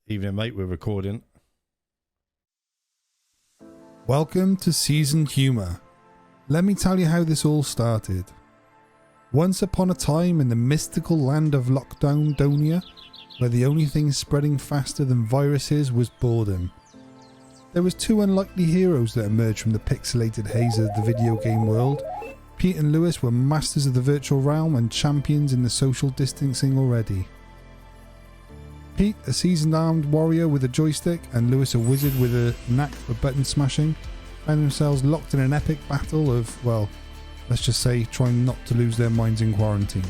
Evening, mate. We're recording. Welcome to Seasoned Humour. Let me tell you how this all started. Once upon a time in the mystical land of Lockdown Donia, where the only thing spreading faster than viruses was boredom, there was two unlikely heroes that emerged from the pixelated haze of the video game world. Pete and Lewis were masters of the virtual realm and champions in the social distancing already. Pete, a seasoned armed warrior with a joystick, and Lewis, a wizard with a knack for button smashing, found themselves locked in an epic battle of, well, let's just say, trying not to lose their minds in quarantine.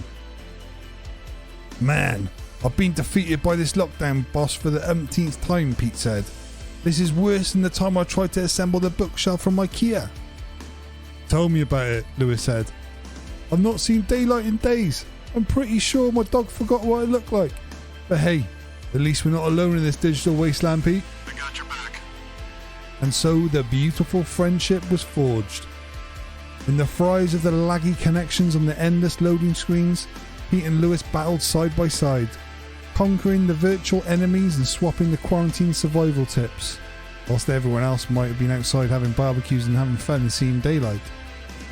Man, I've been defeated by this lockdown boss for the umpteenth time, Pete said. This is worse than the time I tried to assemble the bookshelf from IKEA. Tell me about it, Lewis said. I've not seen daylight in days. I'm pretty sure my dog forgot what I look like. But hey, at least we're not alone in this digital wasteland, Pete. I got your back. And so the beautiful friendship was forged. In the fries of the laggy connections on the endless loading screens, Pete and Lewis battled side by side, conquering the virtual enemies and swapping the quarantine survival tips, whilst everyone else might have been outside having barbecues and having fun and seeing daylight.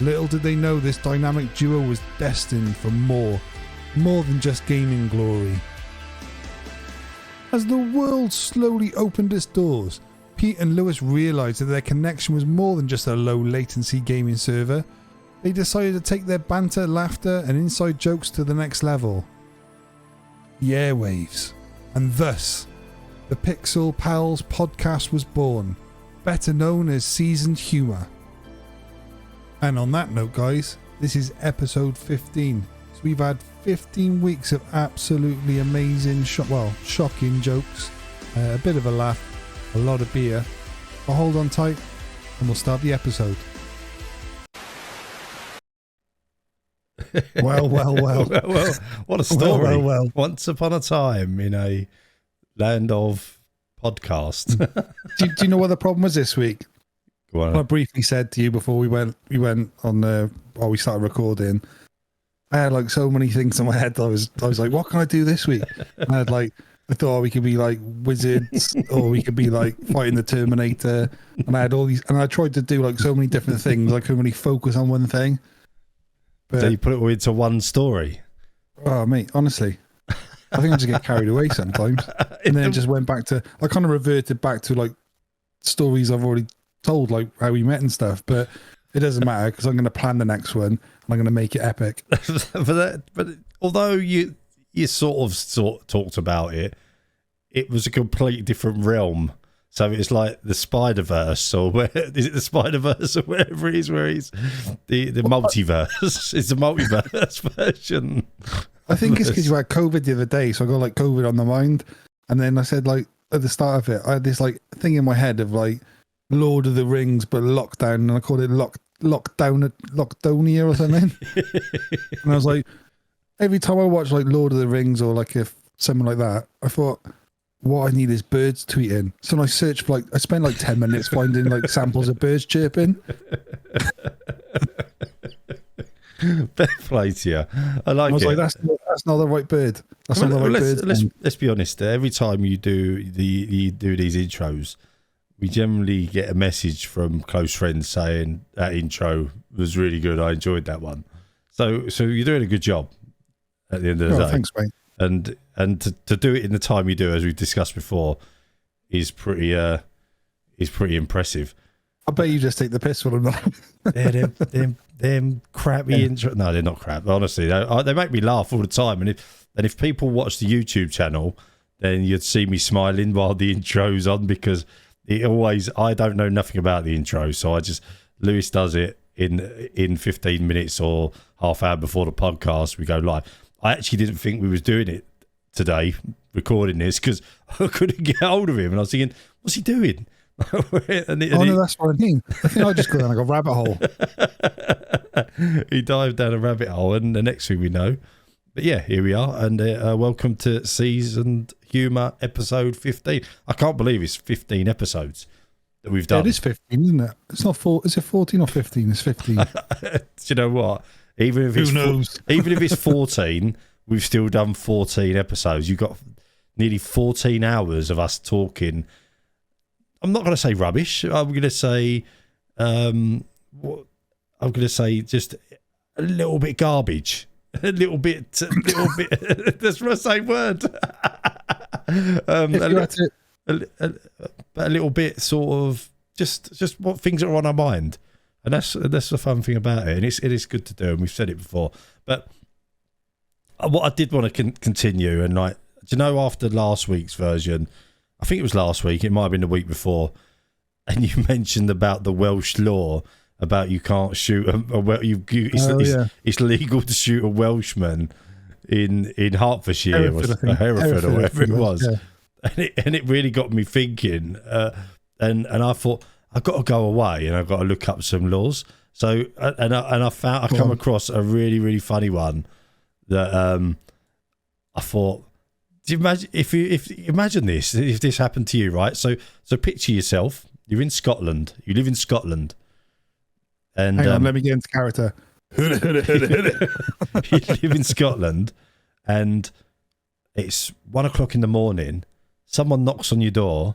Little did they know this dynamic duo was destined for more than just gaming glory. As the world slowly opened its doors, Pete and Lewis realised that their connection was more than just a low latency gaming server. They decided to take their banter, laughter and inside jokes to the next level. The airwaves. And thus, the Pixel Pals podcast was born, better known as Seasoned Humour. And on that note, guys, this is episode 15. So we've had 15 weeks of absolutely amazing, shocking jokes, a bit of a laugh, a lot of beer. But hold on tight and we'll start the episode. Well. Well, what a story. Well. Once upon a time in a land of podcast. Do you know what the problem was this week? Go on. I briefly said to you before we went on while we started recording, I had like so many things in my head. I was like, what can I do this week? And I thought we could be like wizards, or we could be like fighting the Terminator. And I had all these, and I tried to do like so many different things. I couldn't really focus on one thing. But, So you put it all into one story. oh mate, honestly, I think I just get carried away sometimes. And then it just went back to, I kind of reverted back to like stories I've already told, like how we met and stuff. But it doesn't matter because I'm going to plan the next one and I'm going to make it epic. but although you sort of talked about it, it was a completely different realm. So it's like the Spider-Verse, or where is it the Spider-Verse, or wherever it is, where he's the multiverse. It's the multiverse version. I think it's because you had COVID the other day, so I got like COVID on the mind. And then I said, like, at the start of it, I had this like thing in my head of like Lord of the Rings, but lockdown, and I called it Lockdownia or something. And I was like, every time I watch like Lord of the Rings or like something like that, I thought, what I need is birds tweeting. So I searched for I spent like 10 minutes finding like samples of birds chirping. Fair play to you. I was it. like, that's not the right bird. That's not the right bird. Let's be honest. Every time you do these intros, we generally get a message from close friends saying that intro was really good. I enjoyed that one. So you're doing a good job at the end of the day. Thanks, mate. And to do it in the time you do, as we've discussed before, is pretty impressive. I bet you just take the piss when I'm not. them crappy intro. No, they're not crap. Honestly, they make me laugh all the time. And if people watch the YouTube channel, then you'd see me smiling while the intro's on, because I don't know nothing about the intro, so Lewis does it in 15 minutes or half hour before the podcast we go live. I actually didn't think we was doing it today, recording this, because I couldn't get hold of him, and I was thinking, what's he doing? No, that's what I mean. I think I just go down like a rabbit hole. He dived down a rabbit hole, and the next thing we know, but yeah, here we are, and welcome to Seasoned Humour episode 15. I can't believe it's 15 episodes that we've done. Yeah, it is 15, isn't it? It's not 4. Is it 14 or 15? It's 15. Do you know what? Even if Who knows? Even if it's 14, we've still done 14 episodes. You've got nearly 14 hours of us talking. I'm not going to say rubbish. I'm going to say, just a little bit garbage. A little bit. That's my same word. A little bit sort of just what things are on our mind, and that's the fun thing about it. And it is good to do, and we've said it before. But what I did want to continue, and like, do you know, after last week's version, I think it was last week, it might have been the week before, and you mentioned about the Welsh law about you can't shoot it's legal to shoot a Welshman in Hertfordshire, Hereford or whatever it was. Yeah. And it really got me thinking, and I thought, I've got to go away and I've got to look up some laws. So I come across a really, really funny one that I thought, do you imagine if imagine this, if this happened to you, right? So picture yourself, you're in Scotland, you live in Scotland, and hang on, let me get into character. You live in Scotland, and it's 1 o'clock in the morning. Someone knocks on your door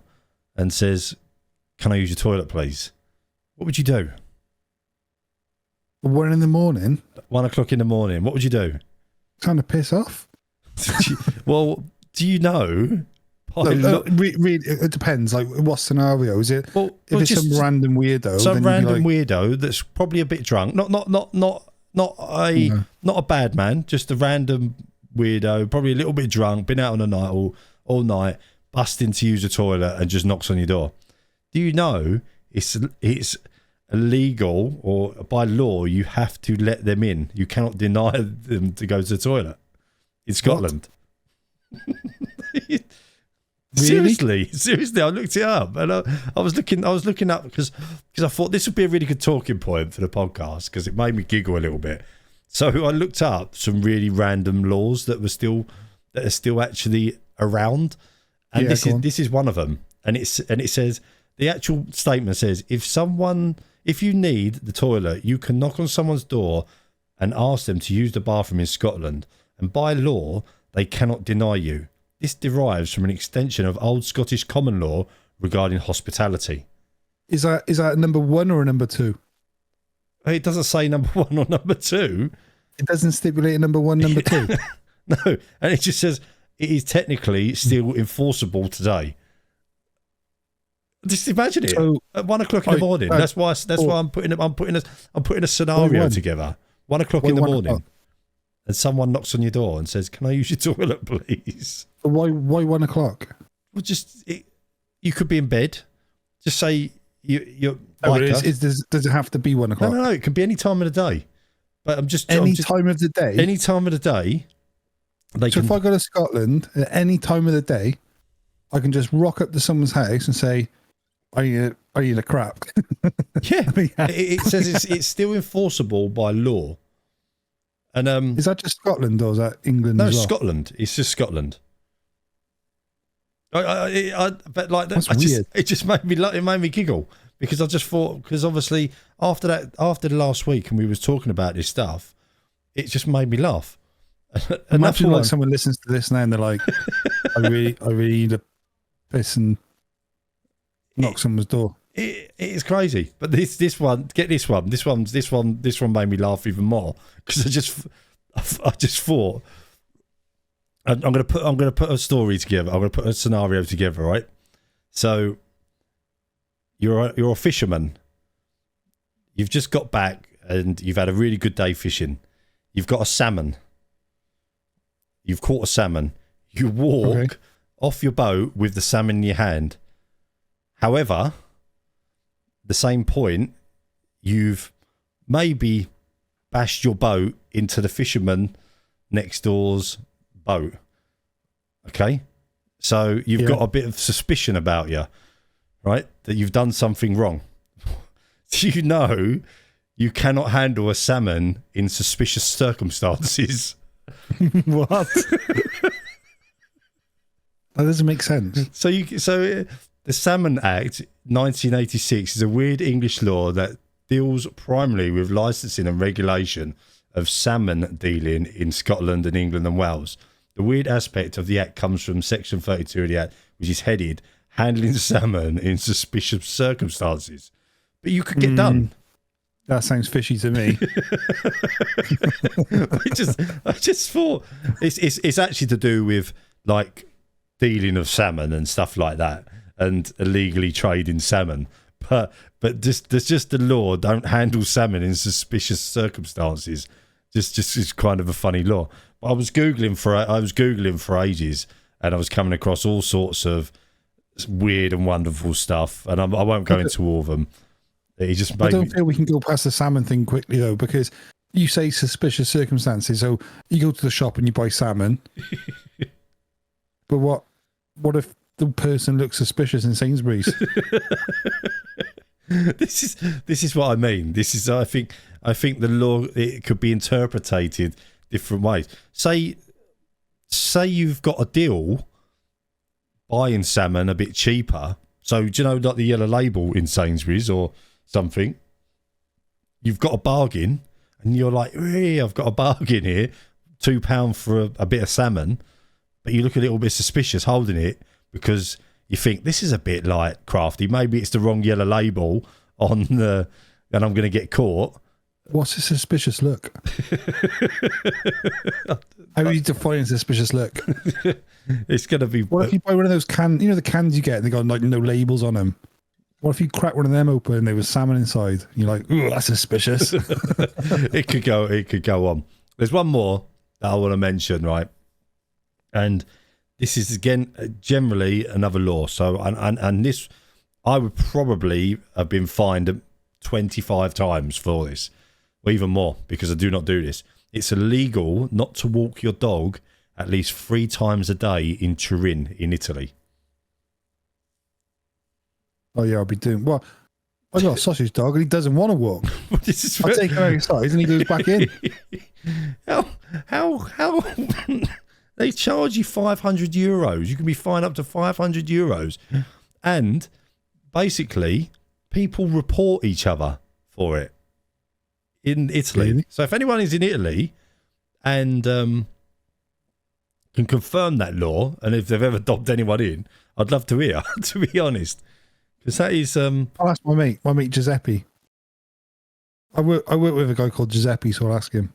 and says, "Can I use your toilet, please?" What would you do? 1 in the morning. 1 o'clock in the morning. What would you do? Trying to piss off. Well, do you know? It depends. Like, what scenario is it? Well, if it's some random weirdo, weirdo that's probably a bit drunk, not a bad man, just a random weirdo, probably a little bit drunk, been out on the night all night, busting to use a toilet, and just knocks on your door. Do you know it's illegal, or by law you have to let them in? You cannot deny them to go to the toilet in Scotland. Really? Seriously, I looked it up, and I was looking up because I thought this would be a really good talking point for the podcast, because it made me giggle a little bit. So I looked up some really random laws that are still actually around, and this is one of them. And it says, the actual statement says, if you need the toilet, you can knock on someone's door and ask them to use the bathroom in Scotland, and by law they cannot deny you. This derives from an extension of old Scottish common law regarding hospitality. Is that number one or a number two? It doesn't say number one or number two. It doesn't stipulate number one, number two. No, and it just says it is technically still enforceable today. Just imagine it at 1 o'clock in the morning. That's why I'm putting a scenario together. 1 o'clock in the morning. And someone knocks on your door and says, "Can I use your toilet, please?" Why 1 o'clock? Well, you could be in bed. Just say you're. Does it have to be 1 o'clock? No. It can be any time of the day. But any time of the day. Any time of the day. If I go to Scotland at any time of the day, I can just rock up to someone's house and say, "Are you the crap?" Yeah. It says it's still enforceable by law. And is that just Scotland, or is that England as well? No, Scotland. It's just Scotland. But like that, that's weird. It just made me giggle, because I just thought, because obviously after the last week and we was talking about this stuff, it just made me laugh. Imagine like someone listens to this now and they're like, I really need a piss, and knock someone's door. It is crazy, but this one made me laugh even more, because I just thought, I'm gonna put a story together. I'm gonna put a scenario together, right? So you're a fisherman. You've just got back and you've had a really good day fishing. You've got a salmon. You've caught a salmon. You walk off your boat with the salmon in your hand. However, the same point, you've maybe bashed your boat into the fisherman next door's boat. Okay? So you've got a bit of suspicion about you, right? That you've done something wrong. Do you know you cannot handle a salmon in suspicious circumstances? What? That doesn't make sense. So the Salmon Act 1986 is a weird English law that deals primarily with licensing and regulation of salmon dealing in Scotland and England and Wales. The weird aspect of the act comes from section 32 of the act, which is headed handling salmon in suspicious circumstances. But you could get done. That sounds fishy to me. I just thought it's actually to do with like dealing of salmon and stuff like that, and illegally trading salmon. But there's just the law: don't handle salmon in suspicious circumstances. Just is kind of a funny law. I was googling for ages, and I was coming across all sorts of weird and wonderful stuff, and I won't go into all of them. It just I don't feel we can go past the salmon thing quickly though, because you say suspicious circumstances. So you go to the shop and you buy salmon, but what if the person looks suspicious in Sainsbury's? This is what I mean. I think the law, it could be interpreted different ways. Say you've got a deal buying salmon a bit cheaper. So do you know, like the yellow label in Sainsbury's or something? You've got a bargain, and you're like, hey, I've got a bargain here, £2 for a bit of salmon, but you look a little bit suspicious holding it because you think this is a bit like crafty. Maybe it's the wrong yellow label on the, and I'm going to get caught. What's a suspicious look? How do you define a suspicious look? It's going to be. What if you buy one of those cans? You know the cans you get, and they got like no labels on them. What if you crack one of them open and there was salmon inside? And you're like, ooh, that's suspicious. It could go on. There's one more that I want to mention, right? And this is again generally another law. So and this, I would probably have been fined 25 times for this, or even more, because I do not do this. It's illegal not to walk your dog at least 3 times a day in Turin, in Italy. Oh yeah, I'll be doing well. I got a sausage dog and he doesn't want to walk. I take him outside and he goes back in. How they charge you €500? You can be fined up to €500, and basically people report each other for it in Italy. Really? So if anyone is in Italy and can confirm that law, and if they've ever dobbed anyone in, I'd love to hear. To be honest. Because that is I'll ask my mate Giuseppe. I work with a guy called Giuseppe, so I'll ask him.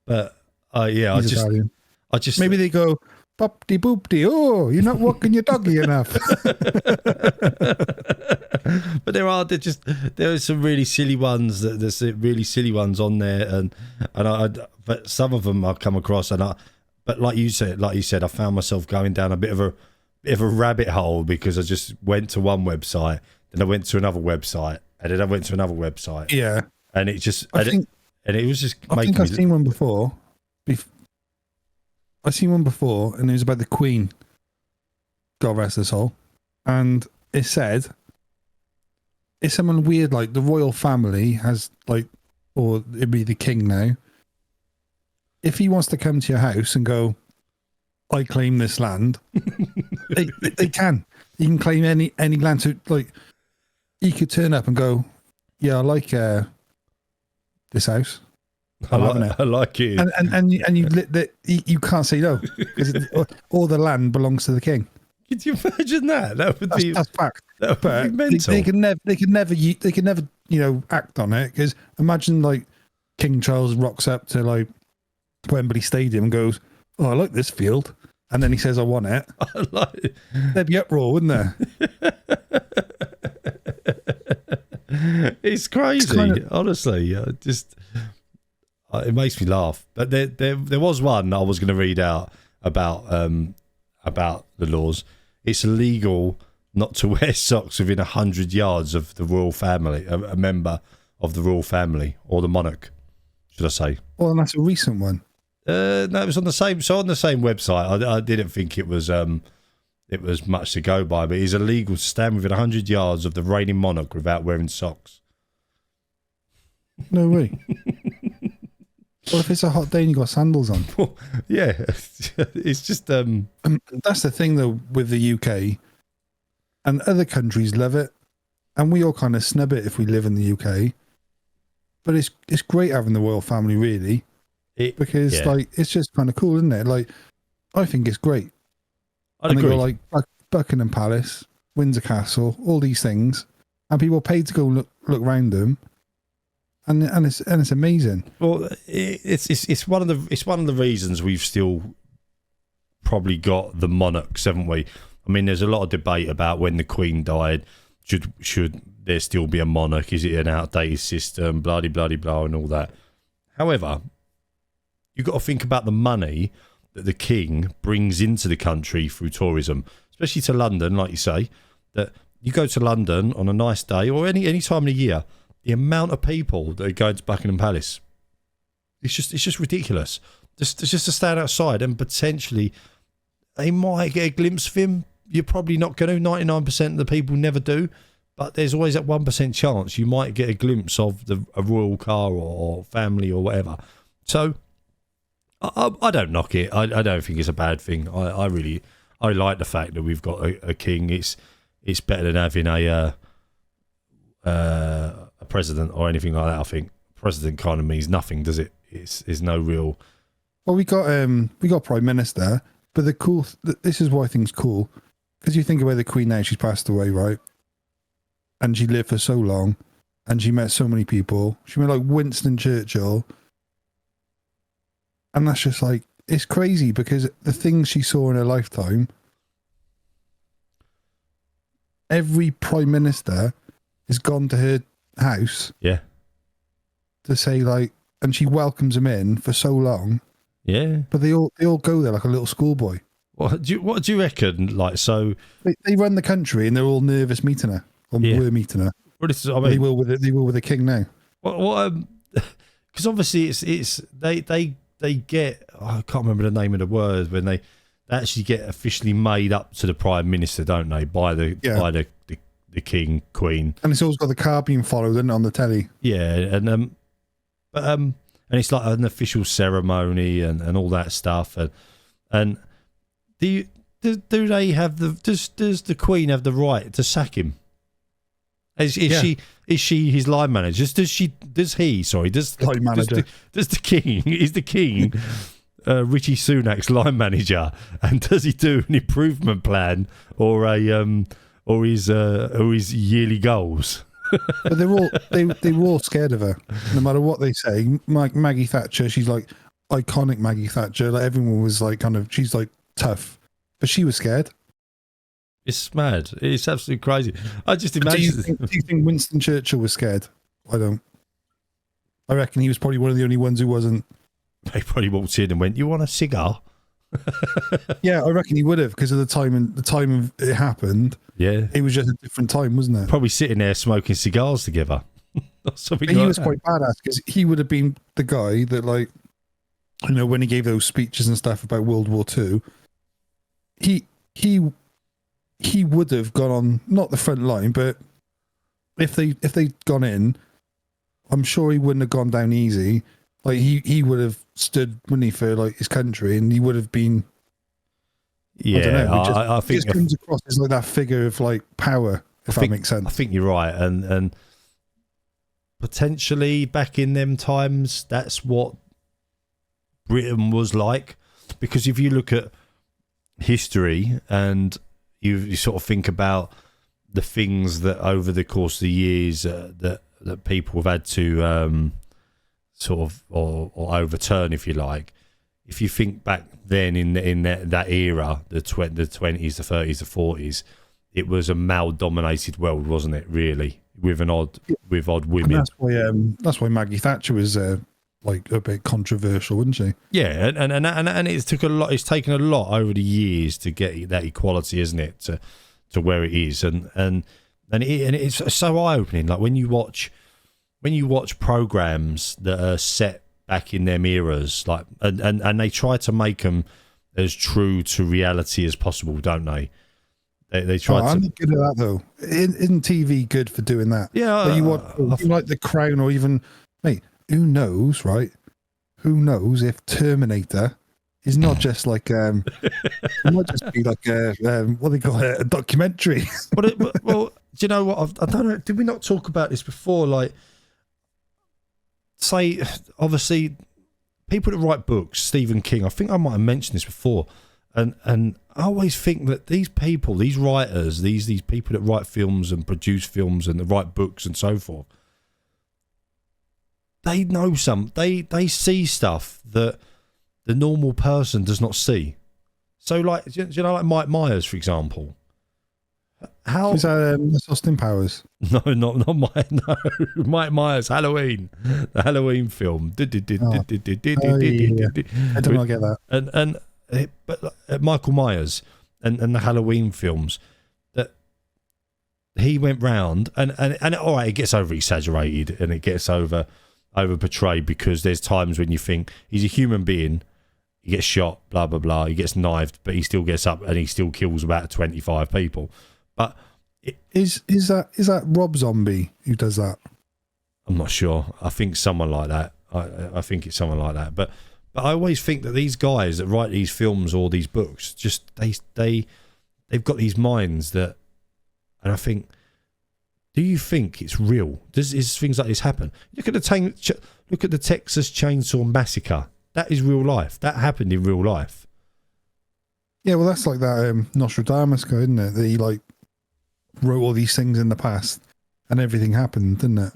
But yeah, I just maybe they go boop-de boop-de, oh, you're not walking your doggy enough. But there are some really silly ones. There's really silly ones on there, and but some of them I've come across, but like you said, I found myself going down a bit of a rabbit hole, because I just went to one website, then I went to another website, and then I went to another website. Yeah, and it just it was just I making think I've seen one before. I've seen one before, and it was about the Queen. God rest her soul. And it said it's someone weird, like the royal family has or it'd be the king now. If he wants to come to your house and go, I claim this land, they can. You can claim any land. So he could turn up and go, yeah, I like this house. I like it. And you can't say no, because all the land belongs to the king. Could you imagine that? That's fact. That would be mental. They could never act on it, because imagine King Charles rocks up to Wembley Stadium and goes, oh, I like this field, and then he says I want it. I like it. There'd be uproar, wouldn't there? It's crazy, honestly. It makes me laugh. But there was one I was going to read out about the laws. It's illegal not to wear socks within 100 yards of the royal family, a member of the royal family, or the monarch, should I say? Well, and that's a recent one. No, it was on the same. So on the same website, I didn't think it was much to go by, but it's illegal to stand within 100 yards of the reigning monarch without wearing socks. No way. What if it's a hot day and you got sandals on? Yeah, it's just. That's the thing though with the UK, and other countries love it, and we all kind of snub it if we live in the UK. But it's great having the royal family, really. Because it's just kind of cool, isn't it? I think it's great. I'd and agree. they go like Buckingham Palace, Windsor Castle, all these things, and people pay to go look around them, and it's amazing. Well, it's one of the reasons we've still probably got the monarchs, haven't we? I mean, there's a lot of debate about when the Queen died. Should there still be a monarch? Is it an outdated system? Blah blah blah, and all that. However, you've got to think about the money that the king brings into the country through tourism, especially to London, like you say. That you go to London on a nice day or any time of the year, the amount of people that are going to Buckingham Palace, it's just ridiculous. Just to stand outside and potentially they might get a glimpse of him. You're probably not going to. 99% of the people never do, but there's always that 1% chance you might get a glimpse of a royal car or family or whatever. So I don't knock it. I don't think it's a bad thing. I really like the fact that we've got a king. It's better than having a president or anything like that. I think president kind of means nothing, does it? It's no real. Well, we got prime minister, but this is why I think it's cool, because you think about the Queen now. She's passed away, right? And she lived for so long, and she met so many people. She met like Winston Churchill. And that's just like, it's crazy because the things she saw in her lifetime, every prime minister has gone to her house. Yeah. To say like, and she welcomes him in for so long. Yeah. But they all go there like a little schoolboy. What do you reckon? Like, so they run the country and they're all nervous meeting her. Or were meeting her. Well, this is, I mean, they will with the king now. What? Because obviously it's they get, I can't remember the name of the word, when they actually get officially made up to the prime minister, don't they? By the king, queen, and it's always got the car being followed, isn't it, on the telly? Yeah, and it's like an official ceremony and all that stuff, and do they have does the queen have the right to sack him? Is she his line manager? Does the king Richie Sunak's line manager, and does he do an improvement plan or his yearly goals? But they were all scared of her, no matter what they say. Maggie Thatcher, she's like iconic Maggie Thatcher. Like everyone was like she's like tough, but she was scared. It's mad. It's absolutely crazy. I just imagine. Do you think Winston Churchill was scared? I don't. I reckon he was probably one of the only ones who wasn't. They probably walked in and went, "You want a cigar?" Yeah, I reckon he would have, because of the time it happened. Yeah, it was just a different time, wasn't it? Probably sitting there smoking cigars together. But he was quite badass, because he would have been the guy that, like, you know, when he gave those speeches and stuff about World War II, he would have gone on, not the front line, but if they'd gone in, I'm sure he wouldn't have gone down easy. Like he would have stood, wouldn't he, for like his country, and he would have been. Yeah, I don't know. I think just comes across as like that figure of like power, if that makes sense. I think you're right, and potentially back in them times, that's what Britain was like, because if you look at history and you sort of think about the things that over the course of the years that people have had to sort of or overturn, if you like. If you think back then in that era, the 20s, the 30s, the 40s, it was a male-dominated world, wasn't it? Really, with odd women. And that's why Maggie Thatcher was like a bit controversial, wasn't she? Yeah, and it's taken a lot over the years to get that equality, isn't it? To where it is, and it's so eye-opening. Like when you watch programs that are set back in them eras, like and they try to make them as true to reality as possible, don't they? They try to. I'm not good at that though. Isn't TV good for doing that? Yeah, you like The Crown, or even, mate, who knows, right? Who knows if Terminator is not just like it might just be like what they call it, a documentary. Well, do you know what? I don't know. Did we not talk about this before? Like, say, obviously, people that write books, Stephen King. I think I might have mentioned this before. And I always think that these people, these writers, these people that write films and produce films and that write books and so forth, they know they see stuff that the normal person does not see. So, like, do you know, like Mike Myers, for example. How is that Austin Powers? No, not Mike. No, Mike Myers, Halloween, the Halloween film. I don't know, get that. But Michael Myers and the Halloween films, that he went round and all right, it gets over exaggerated and it gets over portrayed, because there's times when you think he's a human being, he gets shot, blah blah blah, he gets knifed, but he still gets up and he still kills about 25 people. But is that Rob Zombie who does that? I'm not sure. I think someone like that. I think it's someone like that. But I always think that these guys that write these films or these books, just they've got these minds that, and I think, do you think it's real? Is things like this happen? Look at the Texas Chainsaw Massacre. That is real life. That happened in real life. Yeah, well, that's like that Nostradamus guy, isn't it? That he like wrote all these things in the past, and everything happened, didn't it?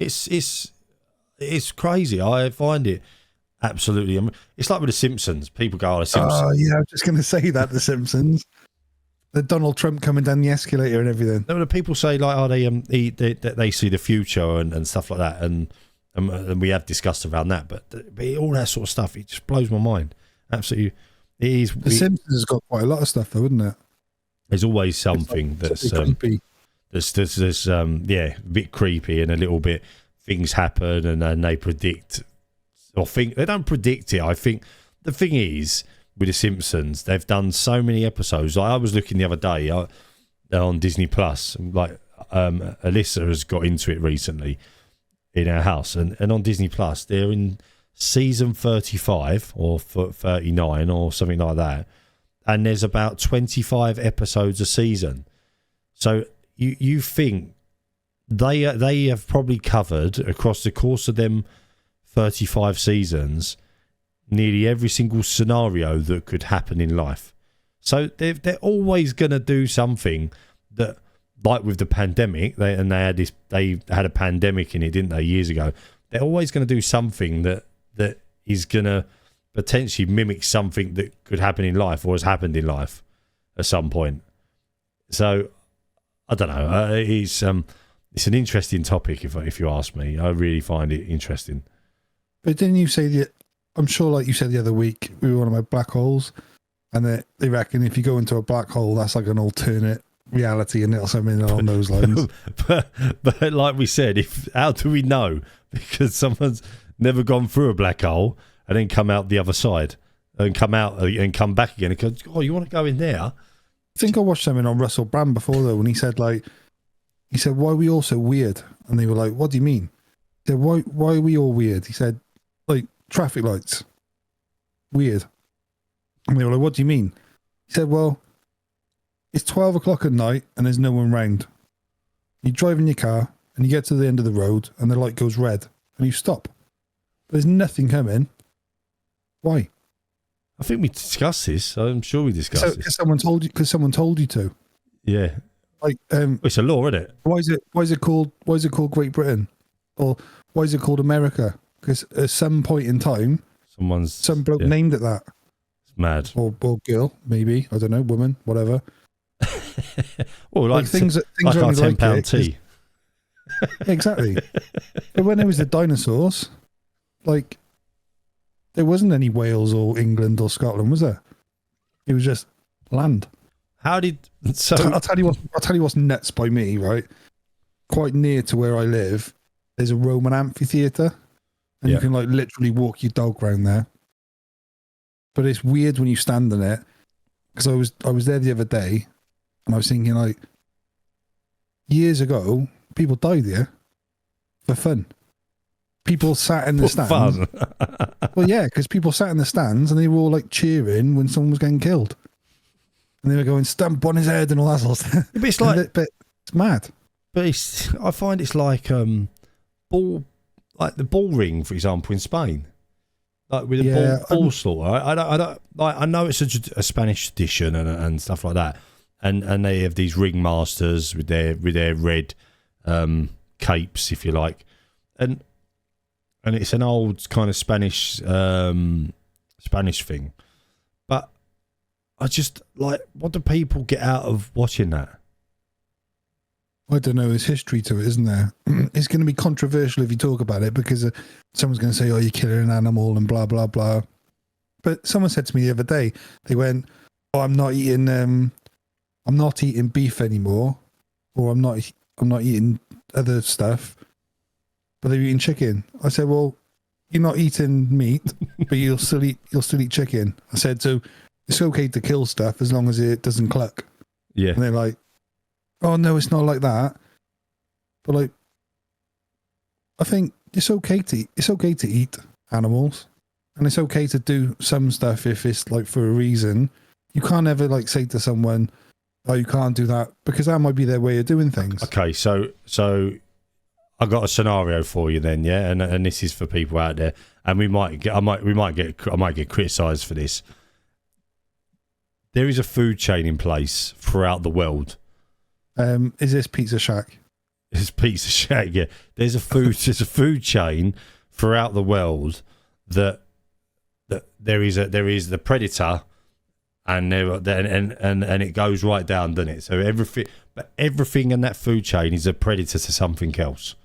It's crazy. I find it absolutely. It's like with the Simpsons. People go, "Oh, the Simpsons." Oh yeah, I was just going to say that, the Simpsons. The Donald Trump coming down the escalator and everything. No, the people say like, "Oh, they see the future and stuff like that," and we have discussed around that. But all that sort of stuff, it just blows my mind. Absolutely, it is. The Simpsons has got quite a lot of stuff, though, isn't it? There's always something that's creepy. There's a bit creepy and a little bit things happen and they predict or think they don't predict it. I think the thing is with the Simpsons, they've done so many episodes. Like I was looking the other day on Disney Plus, like Alyssa has got into it recently in our house, and on Disney Plus they're in season 35 or 39 or something like that, and there's about 25 episodes a season. So you think they have probably covered across the course of them 35 seasons nearly every single scenario that could happen in life. So they're always going to do something that, like with the pandemic, they had a pandemic in it, didn't they, years ago? They're always going to do something that is going to potentially mimic something that could happen in life or has happened in life at some point. So I don't know. It's an interesting topic, if you ask me. I really find it interesting. But didn't you say that? I'm sure, like you said the other week, we were on about black holes, and they reckon if you go into a black hole, that's like an alternate reality, and it'll something along those lines. but like we said, how do we know? Because someone's never gone through a black hole and then come out the other side and come out and come back again and go, "Oh, you want to go in there?" I think I watched something on Russell Brand before though, when he said why are we all so weird? And they were like, what do you mean? He said, why are we all weird? He said, like traffic lights, weird. And they were like, what do you mean? He said, well, it's 12 o'clock at night and there's no one round. You drive in your car and you get to the end of the road and the light goes red and you stop. There's nothing coming. Why? I think we discussed this. I'm sure we discussed this. Because someone told you to. Yeah. Like it's a law, isn't it? Why is it called Great Britain? Or why is it called America? Because at some point in time, some bloke named it that. It's mad. Or girl, maybe. I don't know, woman, whatever. Well, like things like our £10 tea. Exactly. But when there was the dinosaurs, like there wasn't any Wales or England or Scotland, was there? It was just land. I'll tell you what's nuts by me, right? Quite near to where I live, there's a Roman amphitheatre, and you can like literally walk your dog around there. But it's weird when you stand in it, because I was there the other day, and I was thinking like, years ago, people died here for fun. People sat in the stands. Fun. Well, yeah, because people sat in the stands and they were all like cheering when someone was getting killed. And they were going, stamp on his head and all that sort of stuff. But it's like, but it's mad. But I find it's like the ball ring, for example, in Spain. like with a bull slaughter. I know it's a Spanish tradition and stuff like that, and they have these ringmasters with their red capes, if you like, and it's an old kind of Spanish thing, but I just like, what do people get out of watching that? I don't know. There's history to it, isn't there? It's going to be controversial if you talk about it, because someone's going to say, "Oh, you're killing an animal," and blah blah blah. But someone said to me the other day, they went, "Oh, I'm not eating beef anymore, or I'm not eating other stuff," but they're eating chicken. I said, "Well, you're not eating meat, but you'll still eat chicken." I said, "So it's okay to kill stuff as long as it doesn't cluck." Yeah, and they're like, "Oh no, it's not like that." But like, I think it's okay to eat animals, and it's okay to do some stuff if it's like for a reason. You can't ever like say to someone, "Oh, you can't do that," because that might be their way of doing things. Okay, so I got a scenario for you then, yeah, and this is for people out there, and I might get criticised for this. There is a food chain in place throughout the world. Is this Pizza Shack? It's Pizza Shack, yeah. There's a food chain throughout the world that there is the predator, and it goes right down, doesn't it? So everything in that food chain is a predator to something else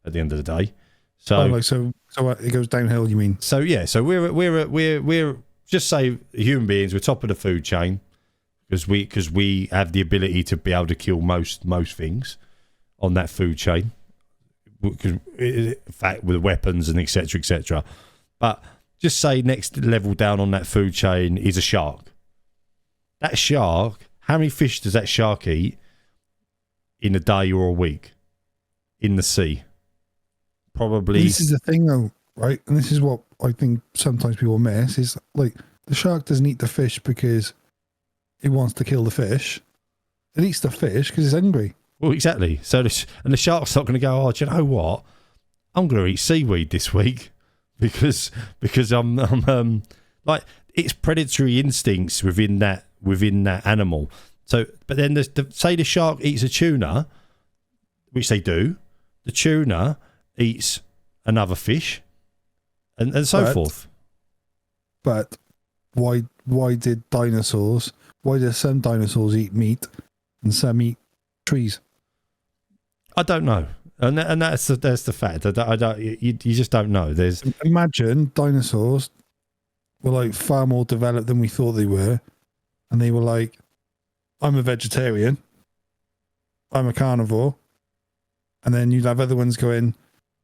at the end of the day. So so it goes downhill, you mean? So yeah, so we're just say human beings, we're top of the food chain because we have the ability to be able to kill most things on that food chain, in fact, with weapons and etc. But just say next level down on that food chain is a shark. That shark, how many fish does that shark eat in a day or a week in the sea? Probably. This is the thing, though, right? And this is what I think sometimes people miss, is like the shark doesn't eat the fish because it wants to kill the fish. It eats the fish because it's hungry. Well, exactly. So the shark's not going to go, "Oh, do you know what? I'm going to eat seaweed this week because I'm like, it's predatory instincts within that animal." So, but then say the shark eats a tuna, which they do. The tuna eats another fish, and so forth. But why did some dinosaurs eat meat and some eat trees? I don't know, and that's the fact. I don't. You just don't know. Imagine dinosaurs were like far more developed than we thought they were, and they were like, "I'm a vegetarian, I'm a carnivore," and then you'd have other ones going,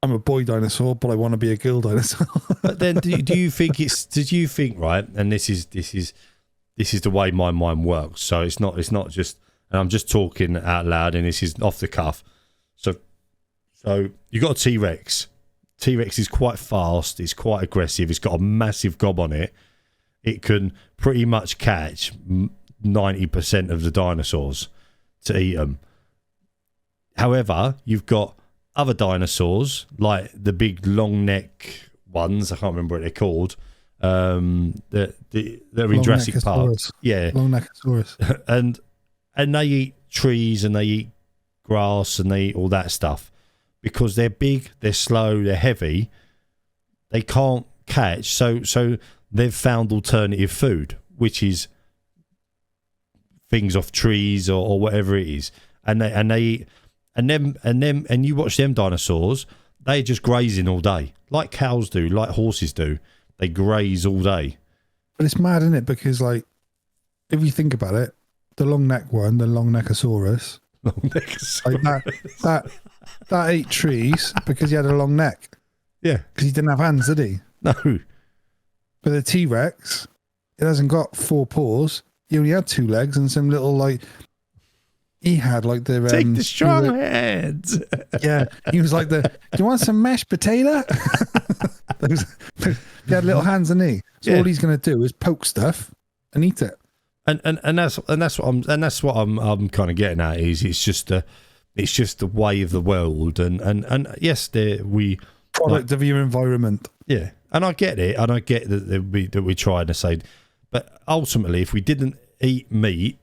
"I'm a boy dinosaur, but I want to be a girl dinosaur." But then, do you think right? And this is the way my mind works. So it's not just, and I'm just talking out loud, and this is off the cuff. So you got a T-Rex. T-Rex is quite fast. It's quite aggressive. It's got a massive gob on it. It can pretty much catch 90% of the dinosaurs to eat them. However, you've got other dinosaurs, like the big long neck ones. I can't remember what they're called. They're in Jurassic Park. Yeah, long neckosaurus. and they eat trees and they eat grass and they eat all that stuff because they're big, they're slow, they're heavy. They can't catch. So they've found alternative food, which is things off trees or whatever it is, and they eat. And you watch them dinosaurs, they're just grazing all day, like cows do, like horses do. They graze all day. But it's mad, isn't it? Because like, if you think about it, the long neck one, the long neckosaurus, like that ate trees because he had a long neck. Yeah, because he didn't have hands, did he? No. But the T-Rex, it hasn't got 4 paws. He only had 2 legs and some little like. He had like the take the strong hands. Yeah, he was like the. Do you want some mashed potato? He had little hands, and so all he's going to do is poke stuff and eat it. And that's what I'm kind of getting at is it's just the way of the world and yes, we product of your environment. Yeah, And I get it, and I get that we're trying to say, but ultimately, if we didn't eat meat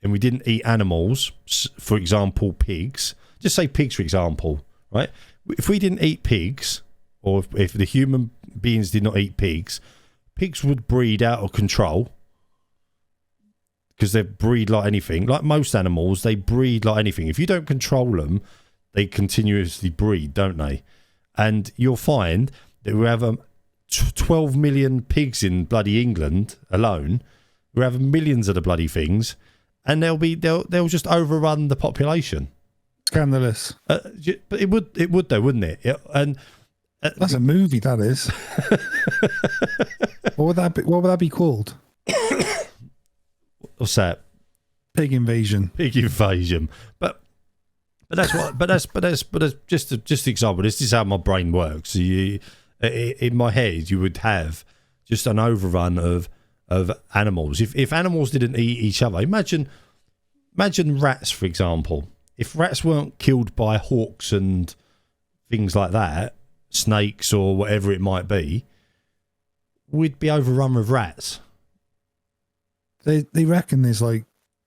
and we didn't eat animals, for example, pigs, just say pigs, for example, right? If we didn't eat pigs, or if the human beings did not eat pigs, pigs would breed out of control because they breed like anything. Like most animals, they breed like anything. If you don't control them, they continuously breed, don't they? And you'll find that we have 12 million pigs in bloody England alone. We have millions of the bloody things, and they'll just overrun the population. Scandalous. But it would though, wouldn't it? And that's a movie. That is. What would that be called? What's that? Pig invasion. Pig invasion. But that's what. But that's just an example. This is how my brain works. In my head, you would have just an overrun of animals. If animals didn't eat each other, imagine rats, for example. If rats weren't killed by hawks and things like that, snakes or whatever it might be, we'd be overrun with rats. They reckon there's like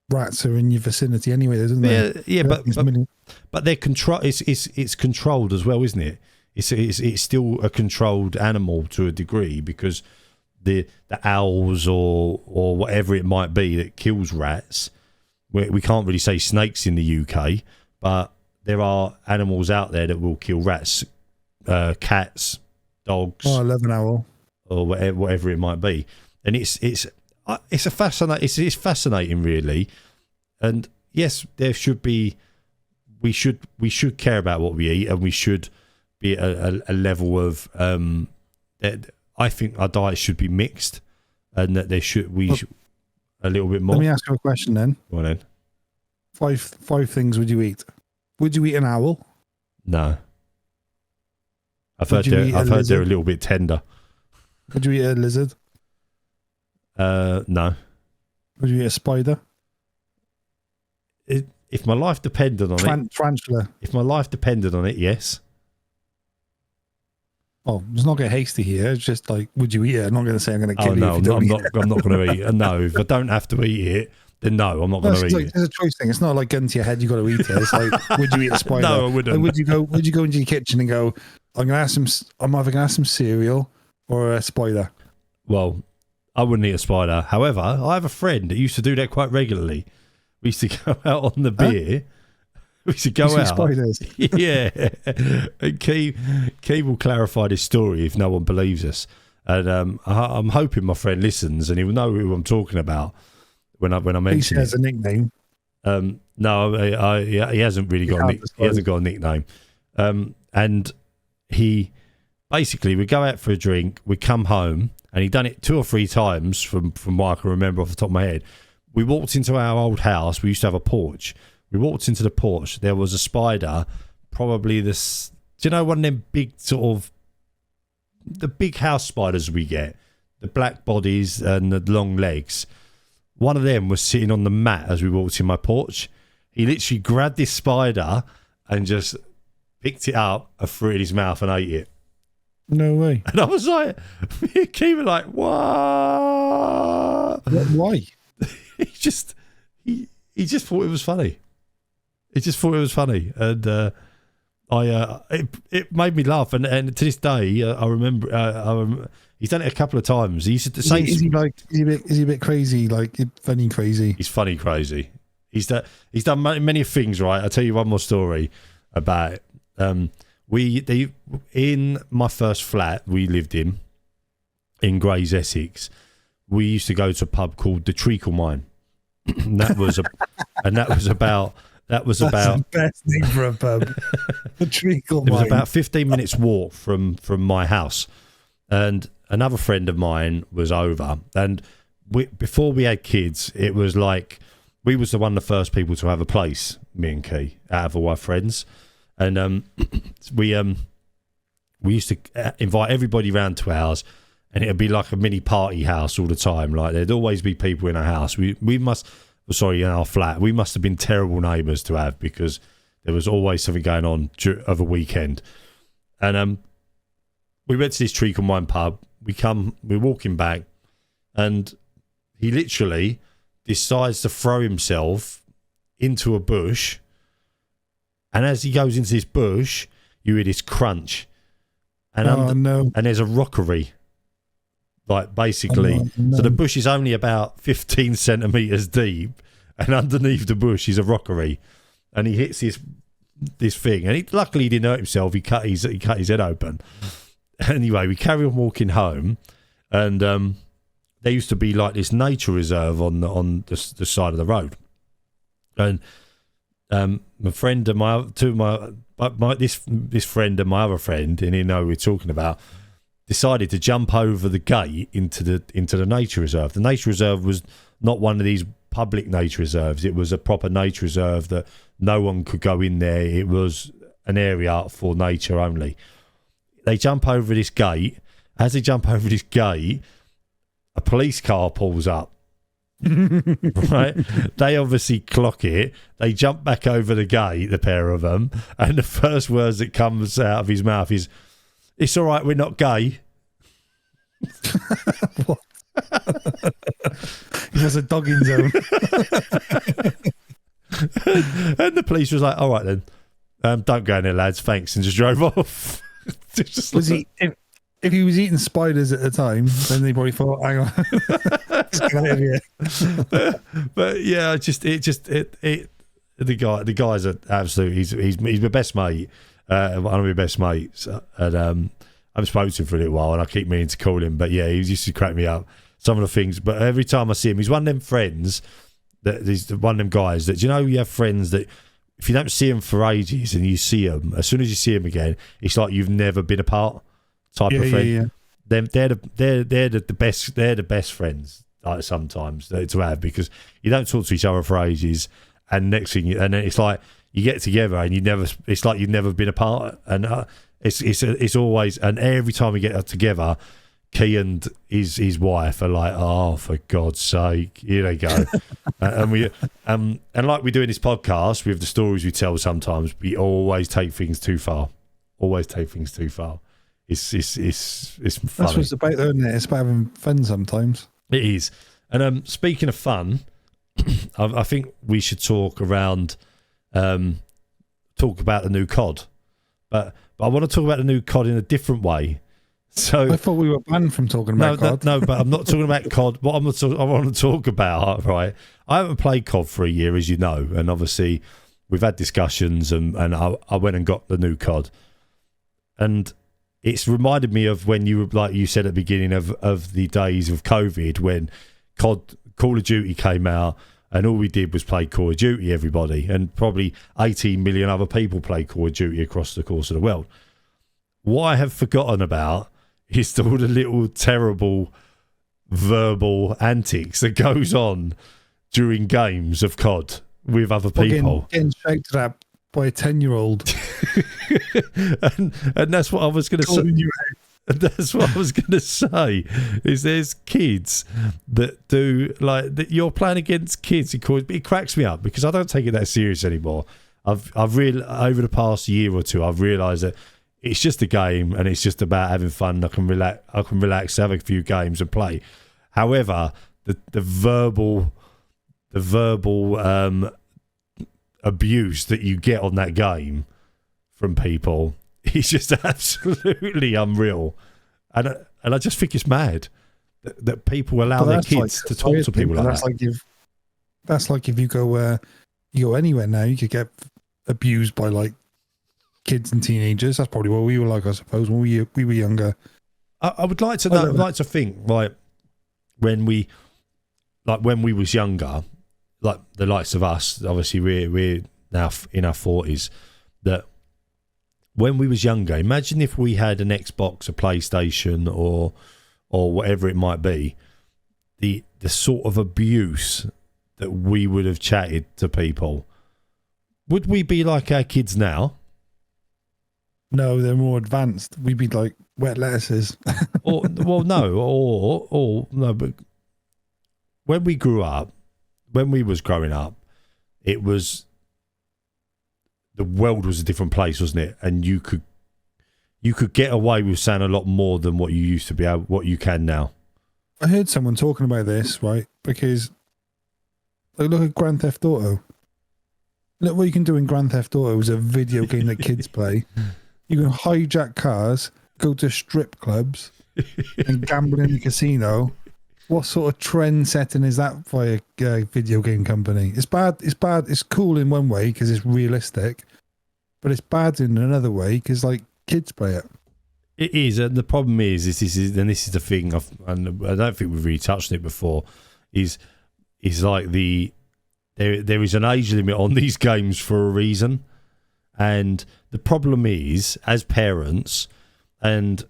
rats are in your vicinity anyway, doesn't they? Yeah, but they're it's controlled as well, isn't it? It's still a controlled animal to a degree, because the owls or whatever it might be that kills rats. We can't really say snakes in the UK, but there are animals out there that will kill rats, cats, dogs. Oh, I love an owl. Or whatever it might be, and it's fascinating, really. And yes, there should be. We should care about what we eat, and we should be a level of. I think our diet should be mixed, and that we should a little bit more. Let me ask you a question then. Go on then. Five things would you eat? Would you eat an owl? No. I've heard they're a little bit tender. Would you eat a lizard? No. Would you eat a spider? If my life depended on it. Tarantula. If my life depended on it, yes. Oh, let's not get hasty here. It's just like, would you eat it? I'm not going to say I'm going to kill you. No, I'm not going to eat it. No, if I don't have to eat it, then no, I'm not going to eat it. It's a choice thing. It's not like gun to your head. You got to eat it. It's like, would you eat a spider? No, I wouldn't. Like, would you go into your kitchen and go, I'm either going to have some cereal or a spider? Well, I wouldn't eat a spider. However, I have a friend that used to do that quite regularly. We used to go out on the beer. We used to go out. Spiders. Yeah. And Keith will clarify this story if no one believes us. And I'm hoping my friend listens and he will know who I'm talking about when I mention it. He has a nickname. No, he hasn't really got he hasn't got a nickname. And he basically, we go out for a drink, we come home, and he'd done it 2 or 3 times from what I can remember off the top of my head. We walked into our old house. We used to have a porch. We walked into the porch. There was a spider, probably this. Do you know one of them big sort of the big house spiders we get, the black bodies and the long legs? One of them was sitting on the mat as we walked in my porch. He literally grabbed this spider and just picked it up and threw it in his mouth and ate it. No way. And I was like, me and Keith were like, what? Why? He just thought it was funny. He just thought it was funny, and it made me laugh. And to this day, I remember he's done it a couple of times. He used to say, is he a bit crazy, like funny crazy? He's funny crazy. He's done many things. Right, I'll tell you one more story about it. In my first flat we lived in Grays, Essex, we used to go to a pub called the Treacle Mine. That was about That's the best name for a pub. The Treacle Mine. It was about 15 minutes walk from my house, and another friend of mine was over, and before we had kids, it was like we was the first people to have a place, me and Key, out of all our friends. And we used to invite everybody round to ours, and it'd be like a mini party house all the time. Like there'd always be people in our house. In our flat. We must have been terrible neighbours to have, because there was always something going on of a weekend. And we went to this Treacle Wine pub. We're walking back, and he literally decides to throw himself into a bush. And as he goes into this bush, you hear this crunch. And no. And there's a rockery. Like, basically. No. So the bush is only about 15 centimetres deep, and underneath the bush is a rockery. And he hits this thing. And luckily he didn't hurt himself. He cut his head open. Anyway, we carry on walking home, and there used to be like this nature reserve on the side of the road. And my friend and this friend and my other friend, and you know who we're talking about, decided to jump over the gate into the nature reserve. The nature reserve was not one of these public nature reserves. It was a proper nature reserve that no one could go in there. It was an area for nature only. They jump over this gate. As they jump over this gate, a police car pulls up. Right? They obviously clock it. They jump back over the gate, the pair of them, and the first words that comes out of his mouth is, "It's all right, we're not gay." What? He has a dogging zone. And the police was like, "All right then, don't go in there, lads, thanks," and just drove off. Was he? If he was eating spiders at the time, then they probably thought, "Hang on, let's get out of here." But yeah, the guy's an absolute. He's my best mate, one of my best mates, and I haven't spoken to him for a little while, and I keep meaning to call him. But yeah, he used to crack me up, some of the things. But every time I see him, he's one of them friends he's one of them guys that, you know, you have friends that if you don't see them for ages and you see them, as soon as you see them again, it's like you've never been apart. Type of friend. Yeah. They're the best. They're the best friends. Like, sometimes to have, because you don't talk to each other for ages, and next thing and then it's like you get together and it's like you've never been apart, and it's always, and every time we get together, Key and his wife are like, "Oh, for God's sake, here they go." And like we do in this podcast with the stories we tell, sometimes we always take things too far. It's funny. That's what it's about, though, isn't it? It's about having fun sometimes. It is. And speaking of fun, I think we should talk about the new COD. But I want to talk about the new COD in a different way. So I thought we were banned from talking about COD. No, but I'm not talking about COD. What I want to talk about, right? I haven't played COD for a year, as you know, and obviously we've had discussions, and I went and got the new COD. And it's reminded me of when you, like you said at the beginning of the days of COVID, when Call of Duty came out, and all we did was play Call of Duty, everybody, and probably 18 million other people play Call of Duty across the course of the world. What I have forgotten about is all the little terrible verbal antics that goes on during games of COD with other people. Getting shouted at by a 10-year-old. and that's what I was going to say. That's what I was going to say. Is there's kids that do like that. You're playing against kids. It cracks me up because I don't take it that serious anymore. I've really, over the past year or two, I've realised that it's just a game and it's just about having fun. I can relax, have a few games and play. However, the verbal abuse that you get on that game from people is just absolutely unreal, and I just think it's mad that people allow their kids to talk to people like that. That's like if you go anywhere now, you could get abused by like kids and teenagers. That's probably what we were like, I suppose, when we were younger. I would like to know, I'd like to think, like when we was younger, like the likes of us, obviously we're now in our 40s, that when we was younger, imagine if we had an Xbox, a PlayStation, or whatever it might be, the sort of abuse that we would have chatted to people. Would we be like our kids now? No, they're more advanced. We'd be like wet lettuces. No, but when we grew up, when we was growing up, the world was a different place, wasn't it? And you you could get away with saying a lot more than what you used to be able, what you can now. I heard someone talking about this, right? Because like, look at Grand Theft Auto. Look what you can do in Grand Theft Auto is a video game that kids play. You can hijack cars, go to strip clubs, and gamble in the casino. What sort of trend setting is that for a video game company? It's bad. It's bad. It's cool in one way because it's realistic, but it's bad in another way because like kids play it. It is, and the problem is this is the thing. And I don't think we've really touched on it before. Is like there is an age limit on these games for a reason, and the problem is as parents, and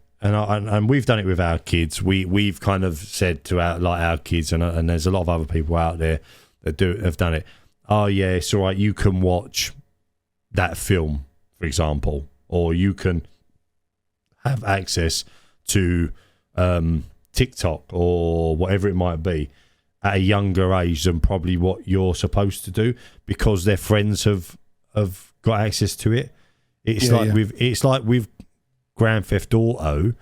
we've done it with our kids. We've kind of said to our kids, and there's a lot of other people out there that have done it. Oh yeah, it's all right. You can watch that film, for example, or you can have access to TikTok or whatever it might be at a younger age than probably what you're supposed to do because their friends have got access to it. It's like with Grand Theft Auto.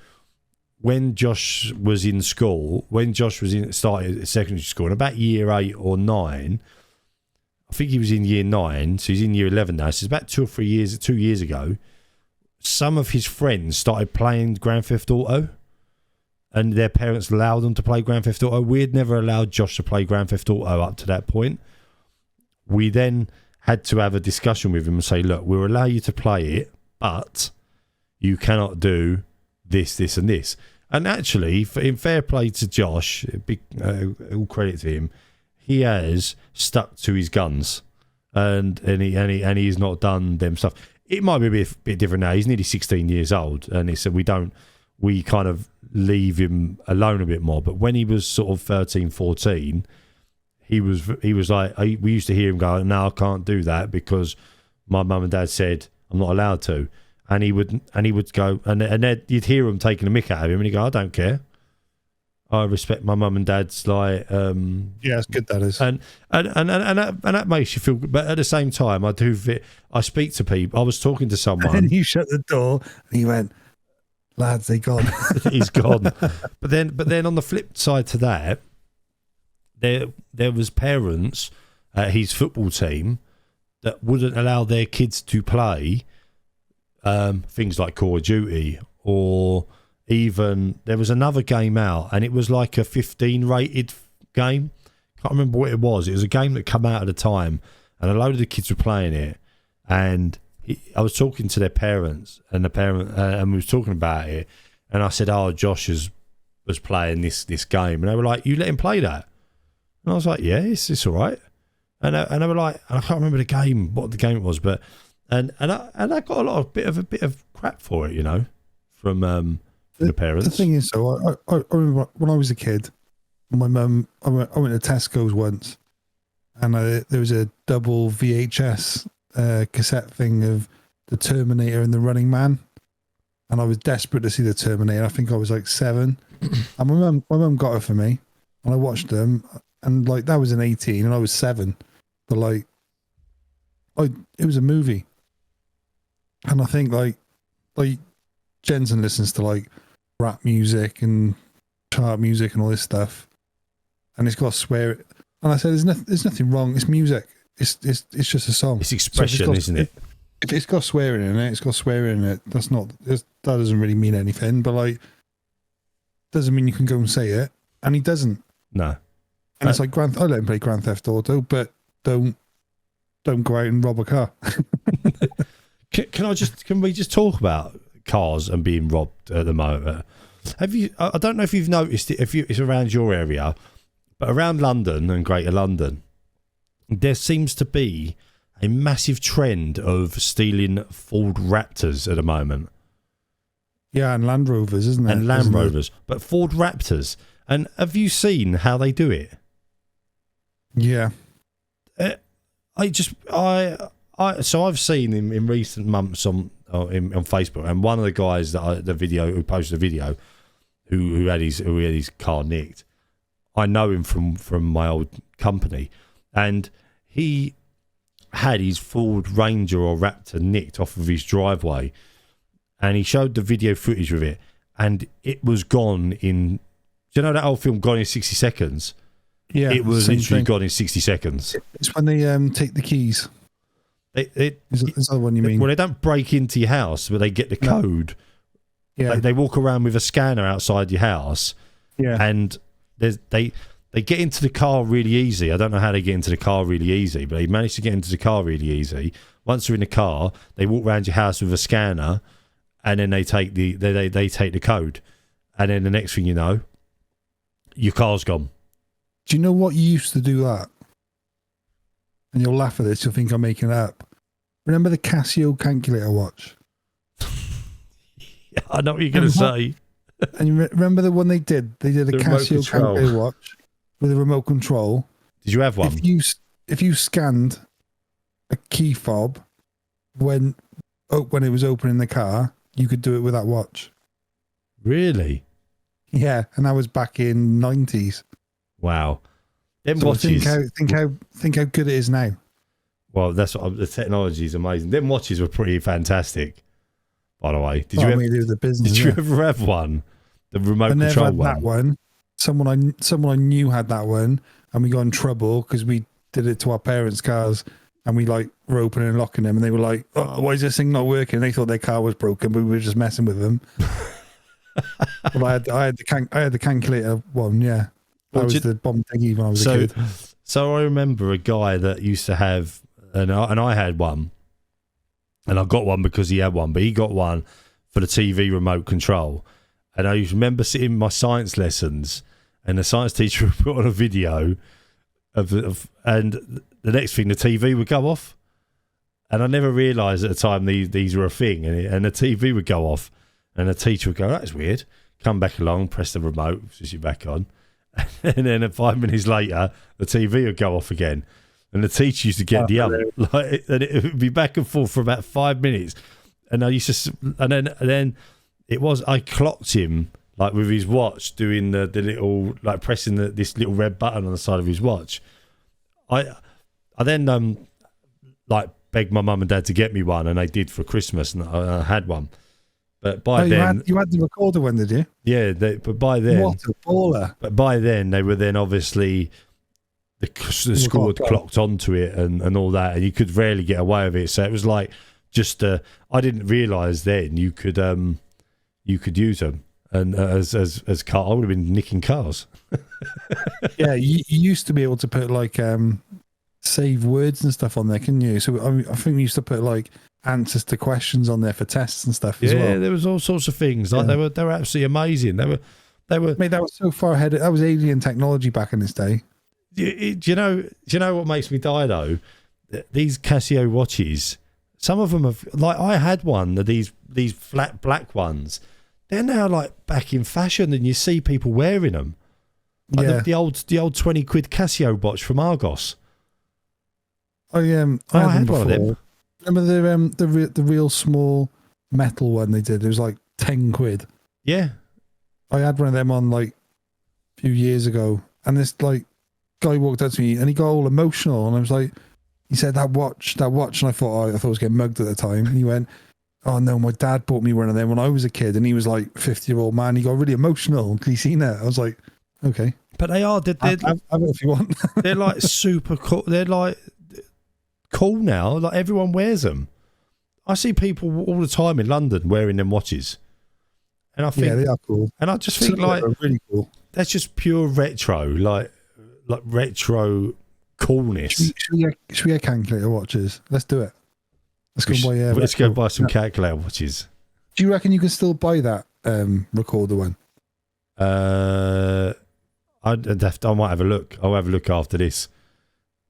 When Josh was in school, started secondary school, in about year 8 or 9, I think he was in year 9, so he's in year 11 now. So it's about 2 years ago. Some of his friends started playing Grand Theft Auto, and their parents allowed them to play Grand Theft Auto. We had never allowed Josh to play Grand Theft Auto up to that point. We then had to have a discussion with him and say, look, we'll allow you to play it, but you cannot do this, this, and this. And actually, in fair play to Josh, all credit to him, he has stuck to his guns, and he's not done them stuff. It might be a bit different now. He's nearly 16 years old, and he said we kind of leave him alone a bit more. But when he was sort of 13, 14, he was like, we used to hear him go, no, I can't do that because my mum and dad said I'm not allowed to. And he would go, and then you'd hear him taking a mick out of him, and he'd go, I don't care. I respect my mum and dad's like. Yeah, it's good that is, and that makes you feel good. But at the same time, I speak to people. I was talking to someone, and you shut the door, and he went, lads, they gone. He's gone. But then on the flip side to that, there was parents at his football team that wouldn't allow their kids to play things like Call of Duty, or even there was another game out, and it was like a 15 rated game. Can't remember what it was. It was a game that came out at the time, and a load of the kids were playing it. And I was talking to their parents, and and we was talking about it. And I said, "Oh, Josh was playing this game," and they were like, "You let him play that?" And I was like, "Yeah, it's all right." And they were like, and I can't remember what the game was, but and I got a bit of crap for it, you know, from the parents. The thing is, though, I remember when I was a kid, my mum, I went to Tesco's once, and there was a double VHS cassette thing of the Terminator and the Running Man, and I was desperate to see the Terminator. I think I was like 7, and my mum got it for me, and I watched them, and like that was an 18, and I was 7, but like, it was a movie, and I think like Jensen listens to like rap music and chart music and all this stuff, and it's got swear. And I said, "There's nothing wrong. It's music. It's just a song. It's expression, isn't it? If it's got swearing in it, it's got swearing in it. That doesn't really mean anything. But like, doesn't mean you can go and say it. And he doesn't. No. And it's like I let him play Grand Theft Auto, but don't go out and rob a car. Can we just talk about cars and being robbed at the moment? Have you? I don't know if you've noticed it. It's around your area, but around London and Greater London, there seems to be a massive trend of stealing Ford Raptors at the moment. Yeah, and Land Rovers, isn't it? And Land Rovers, but Ford Raptors. And have you seen how they do it? Yeah. So I've seen in recent months on Facebook, and one of the guys who posted the video, who had his car nicked, I know him from my old company, and he had his Ford Ranger or Raptor nicked off of his driveway, and he showed the video footage of it, and it was gone in. Do you know that old film Gone in 60 Seconds? Yeah, it was literally gone in 60 seconds. It's when they take the keys. Is that the one you mean? Well, they don't break into your house, but they get the code. Yeah, like they walk around with a scanner outside your house. Yeah, and they get into the car really easy. I don't know how they get into the car really easy, but they manage to get into the car really easy. Once they're in the car, they walk around your house with a scanner, and then they take they take the code, and then the next thing you know, your car's gone. Do you know what used to do that? And you'll laugh at this, you'll think I'm making it up. Remember the Casio calculator watch? Yeah, I know what you're going to say. And you remember the one they did? They did a Casio calculator watch with a remote control. Did you have one? If you scanned a key fob when it was opening the car, you could do it with that watch. Really? Yeah, and that was back in 90s. Wow. Them so watches. Think how good it is now. Well, that's what the technology is amazing. Them watches were pretty fantastic. By the way, did you ever have one? The remote control never had one. That one. Someone I knew had that one, and we got in trouble because we did it to our parents' cars, and we like were opening and locking them, and they were like, "Oh, why is this thing not working?" And they thought their car was broken, but we were just messing with them. Well, I had the calculator one. Yeah, that was the bomb thingy when I was a kid. So I remember a guy that used to have, and I had one, and I got one because he had one, but he got one for the TV remote control. And I remember sitting in my science lessons, and the science teacher would put on a video and the next thing, the TV would go off. And I never realised at the time these were a thing, and the TV would go off, and the teacher would go, "That's weird." Come back along, press the remote, switch it back on, and then 5 minutes later, the TV would go off again, and the teacher used to get the ump, and it would be back and forth for about 5 minutes, and I used to, and then it was I clocked him like with his watch doing the little like pressing this little red button on the side of his watch. I then like begged my mum and dad to get me one, and they did for Christmas, and I had one. But by then, you had the recorder one, did you? Yeah, but by then, what a baller! But by then, they were then obviously the school had clocked onto it and all that, and you could rarely get away with it. So it was like just I didn't realise then you could use them, and as car, I would have been nicking cars. Yeah, you used to be able to put like save words and stuff on there, couldn't you? So I think we used to put like answers to questions on there for tests and stuff as well. Yeah, there was all sorts of things. Like they were absolutely amazing. They were. Mate, that was so far ahead. That was alien technology back in this day. Do you know what makes me die though? These Casio watches. Some of them have, like I had one of these flat black ones. They're now like back in fashion, and you see people wearing them. Like the old 20 quid Casio watch from Argos. I had one of them. Remember the real small metal one they did? It was like 10 quid. Yeah. I had one of them on like a few years ago, and this like guy walked up to me and he got all emotional, and I was like, he said that watch, and I thought I was getting mugged at the time, and he went, "Oh no, my dad bought me one of them when I was a kid," and he was like 50-year-old man. He got really emotional because he seen it. I was like, okay, but they are they're have it if you want. They're like super cool. They're like cool now. Like everyone wears them. I see people all the time in London wearing them watches, and I think they are cool. And I just think like really cool. That's just pure retro, like retro coolness. Should we get calculator watches? Let's do it. Let's go buy some calculator watches. Do you reckon you can still buy that recorder one? I might have a look. I'll have a look after this.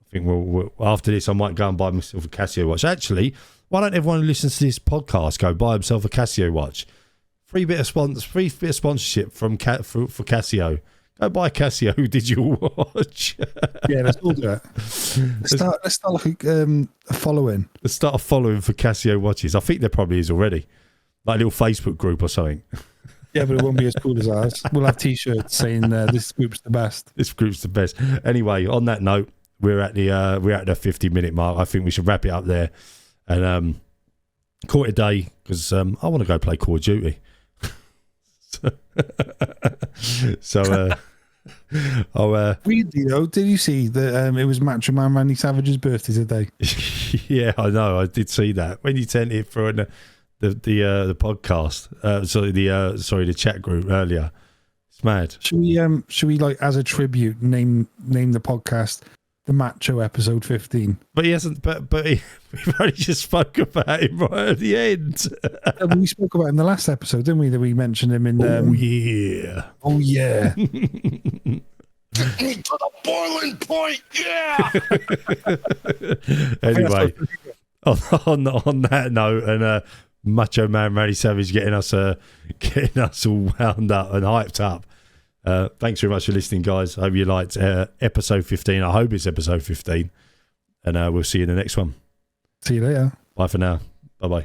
I think we'll after this I might go and buy myself a Casio watch. Actually, why don't everyone who listens to this podcast go buy himself a Casio watch? Free bit of sponsorship from for Casio. Go buy a Casio digital watch. Yeah, let's all do it. Let's start like a following. Let's start a following for Casio watches. I think there probably is already, like a little Facebook group or something. Yeah, but it won't be as cool as ours. We'll have T-shirts saying this group's the best. This group's the best. Anyway, on that note, we're at the 50-minute mark. I think we should wrap it up there and call it a day. because I want to go play Call of Duty. so Weirdly though, did you see that it was Macho Man Randy Savage's birthday today? Yeah, I know. I did see that when you sent it for the podcast. The chat group earlier. It's mad. Should we like as a tribute name the podcast the Macho episode 15? But he hasn't. But we've only just spoke about him right at the end. We spoke about it in the last episode, didn't we? That we mentioned him in. Oh yeah. Get to the boiling point, yeah. Anyway, on that note, and Macho Man Randy Savage getting us all wound up and hyped up. Thanks very much for listening, guys. I hope you liked episode 15. I hope it's episode 15, and we'll see you in the next one. See you later. Bye for now. Bye bye.